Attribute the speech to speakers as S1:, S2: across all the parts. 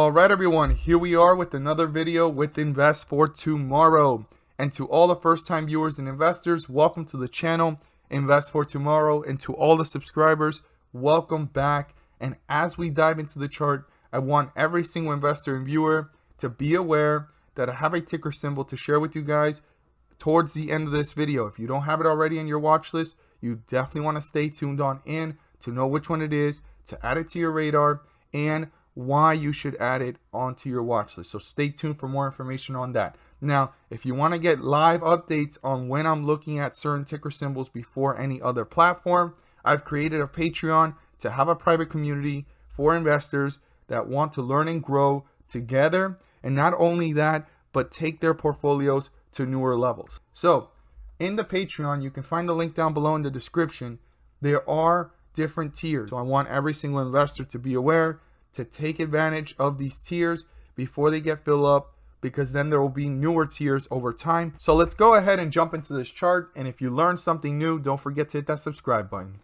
S1: Alright everyone, here we are with another video with Invest for Tomorrow. And to all the first time viewers and investors, welcome to the channel, Invest for Tomorrow. And to all the subscribers, welcome back. And as we dive into the chart, I want every single investor and viewer to be aware that I have a ticker symbol to share with you guys towards the end of this video. If you don't have it already in your watch list, you definitely want to stay tuned on in to know which one it is, to add it to your radar, and why you should add it onto your watch list. So stay tuned for more information on that. Now, if you want to get live updates on when I'm looking at certain ticker symbols before any other platform, I've created a Patreon to have a private community for investors that want to learn and grow together. And not only that, but take their portfolios to newer levels. So in the Patreon, you can find the link down below in the description. There are different tiers. So I want every single investor to be aware to take advantage of these tiers before they get filled up, because then there will be newer tiers over time. So let's go ahead and jump into this chart. And if you learned something new, don't forget to hit that subscribe button.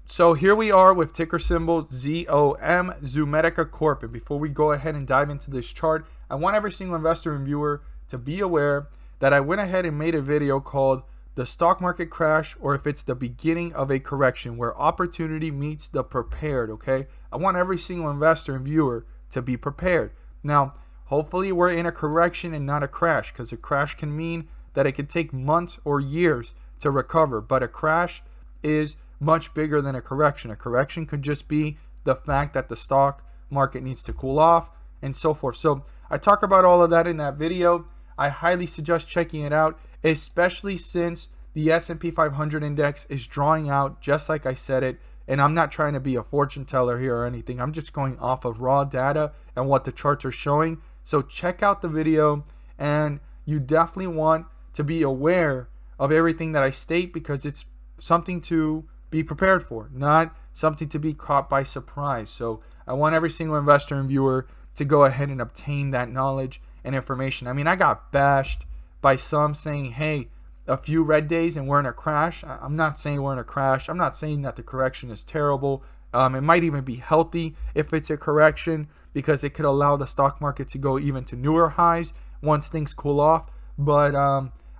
S1: So here we are with ticker symbol ZOM, Zomedica Corp. And before we go ahead and dive into this chart, I want every single investor and viewer to be aware that I went ahead and made a video called The Stock Market Crash, or if it's the beginning of a correction, where opportunity meets the prepared, okay? I want every single investor and viewer to be prepared. Now, hopefully we're in a correction and not a crash, because a crash can mean that it could take months or years to recover, but a crash is much bigger than a correction. A correction could just be the fact that the stock market needs to cool off and so forth. So I talk about all of that in that video. I highly suggest checking it out, especially since the S&P 500 index is drawing out just like I said it. And I'm not trying to be a fortune teller here or anything. I'm just going off of raw data and what the charts are showing. So check out the video, and you definitely want to be aware of everything that I state, because it's something to be prepared for, not something to be caught by surprise. So I want every single investor and viewer to go ahead and obtain that knowledge and information. I mean, I got bashed by some saying, hey, a few red days and we're in a crash. I'm not saying we're in a crash. I'm not saying that the correction is terrible. It might even be healthy if it's a correction, because it could allow the stock market to go even to newer highs once things cool off. But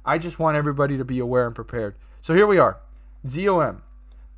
S1: I just want everybody to be aware and prepared. So here we are, ZOM,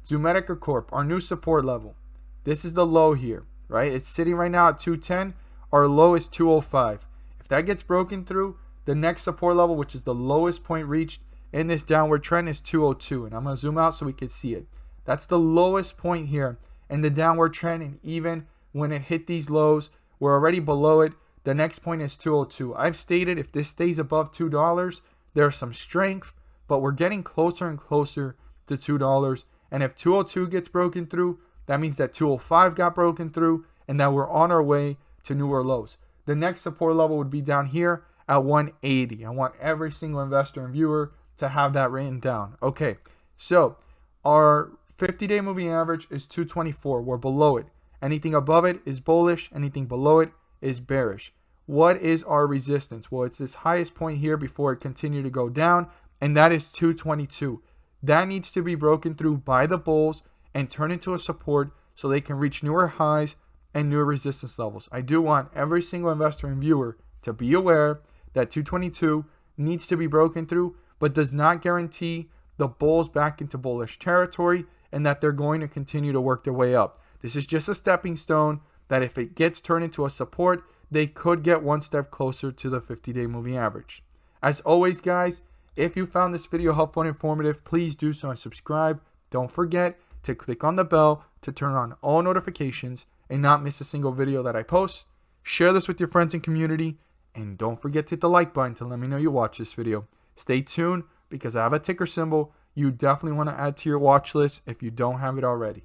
S1: Zomedica Corp, our new support level. This is the low here, right? It's sitting right now at 210. Our low is 205. If that gets broken through, the next support level, which is the lowest point reached in this downward trend, is 202. And I'm going to zoom out so we can see it. That's the lowest point here in the downward trend. And even when it hit these lows, we're already below it. The next point is 202. I've stated if this stays above $2, there's some strength, but we're getting closer and closer to $2. And if 202 gets broken through, that means that 205 got broken through and that we're on our way to newer lows. The next support level would be down here at 180. I want every single investor and viewer to have that written down. Okay, so our 50-day moving average is 224. We're below it. Anything above it is bullish. Anything below it is bearish. What is our resistance? Well, it's this highest point here before it continued to go down, and that is 222. That needs to be broken through by the bulls and turn into a support so they can reach newer highs and newer resistance levels. I do want every single investor and viewer to be aware that 222 needs to be broken through, but does not guarantee the bulls back into bullish territory and that they're going to continue to work their way up. This is just a stepping stone that if it gets turned into a support, they could get one step closer to the 50-day moving average. As always, guys, if you found this video helpful and informative, please do so and subscribe. Don't forget to click on the bell to turn on all notifications and not miss a single video that I post. Share this with your friends and community, and don't forget to hit the like button to let me know you watch this video. Stay tuned, because I have a ticker symbol you definitely want to add to your watch list if you don't have it already.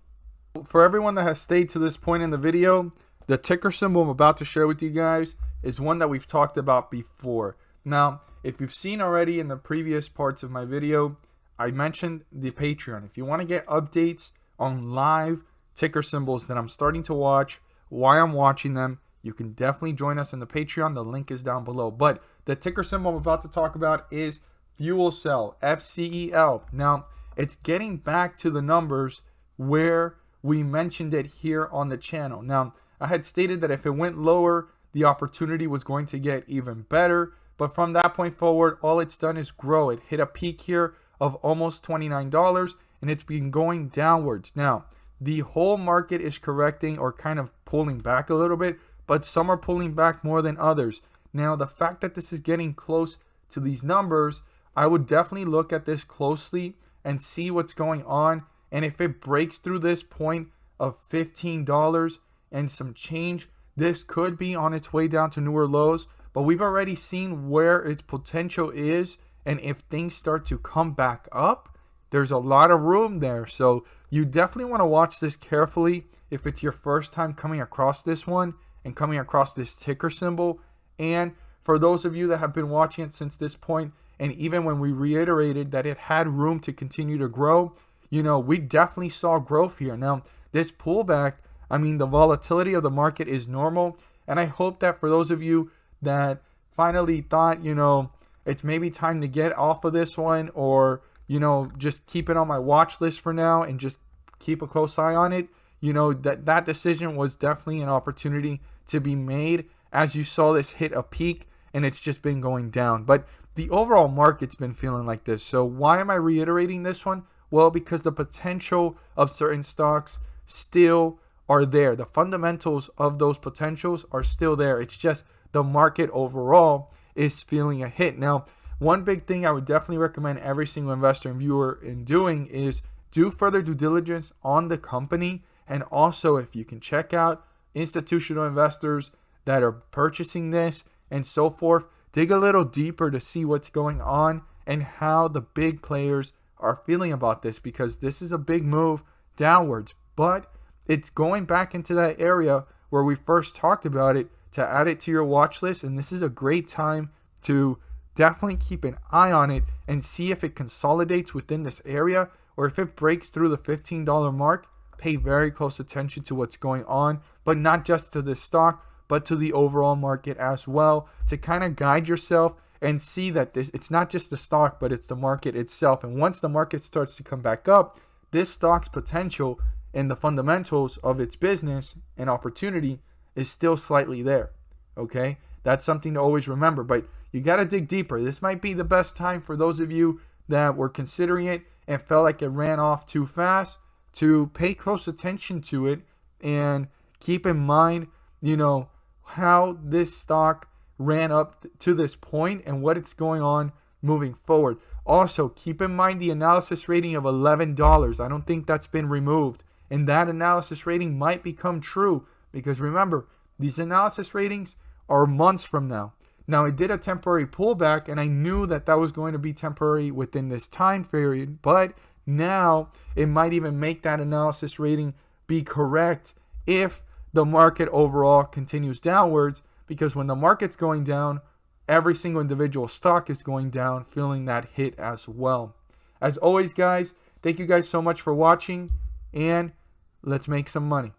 S1: For everyone that has stayed to this point in the video, the ticker symbol I'm about to share with you guys is one that we've talked about before. Now, if you've seen already in the previous parts of my video, I mentioned the Patreon. If you want to get updates on live ticker symbols that I'm starting to watch, why I'm watching them, you can definitely join us in the Patreon. The link is down below. But the ticker symbol I'm about to talk about is Fuel Cell, FCEL. Now, it's getting back to the numbers where we mentioned it here on the channel. Now, I had stated that if it went lower the opportunity was going to get even better. But from that point forward, all it's done is grow. It hit a peak here of almost $29, and it's been going downwards. Now, the whole market is correcting or kind of pulling back a little bit, but some are pulling back more than others. Now, the fact that this is getting close to these numbers, I would definitely look at this closely and see what's going on. And if it breaks through this point of $15 and some change, this could be on its way down to newer lows. But we've already seen where its potential is. And if things start to come back up, there's a lot of room there. So you definitely want to watch this carefully if it's your first time coming across this one and coming across this ticker symbol. And for those of you that have been watching it since this point, and even when we reiterated that it had room to continue to grow, we definitely saw growth here. Now, this pullback, the volatility of the market is normal. And I hope that for those of you that finally thought, it's maybe time to get off of this one, or, just keep it on my watch list for now and just keep a close eye on it, that decision was definitely an opportunity to be made as you saw this hit a peak and it's just been going down. But the overall market's been feeling like this. So why am I reiterating this one? Well, because the potential of certain stocks still are there. The fundamentals of those potentials are still there. It's just the market overall is feeling a hit. Now, one big thing I would definitely recommend every single investor and viewer in doing is do further due diligence on the company. And also, if you can check out institutional investors that are purchasing this and so forth, dig a little deeper to see what's going on and how the big players are feeling about this, because this is a big move downwards. But it's going back into that area where we first talked about it, to add it to your watch list. And this is a great time to definitely keep an eye on it and see if it consolidates within this area, or if it breaks through the $15 mark. Pay very close attention to what's going on, but not just to this stock, but to the overall market as well, to kind of guide yourself and see that it's not just the stock, but it's the market itself. And once the market starts to come back up, this stock's potential and the fundamentals of its business and opportunity is still slightly there. Okay, that's something to always remember, but you got to dig deeper. This might be the best time for those of you that were considering it and felt like it ran off too fast to pay close attention to it and keep in mind, how this stock ran up to this point and what it's going on moving forward. Also, keep in mind the analysis rating of $11. I don't think that's been removed. And that analysis rating might become true, because remember, these analysis ratings are months from now. Now, it did a temporary pullback, and I knew that that was going to be temporary within this time period. But now it might even make that analysis rating be correct if the market overall continues downwards, because when the market's going down, every single individual stock is going down, feeling that hit as well. As always, guys, thank you guys so much for watching, and let's make some money.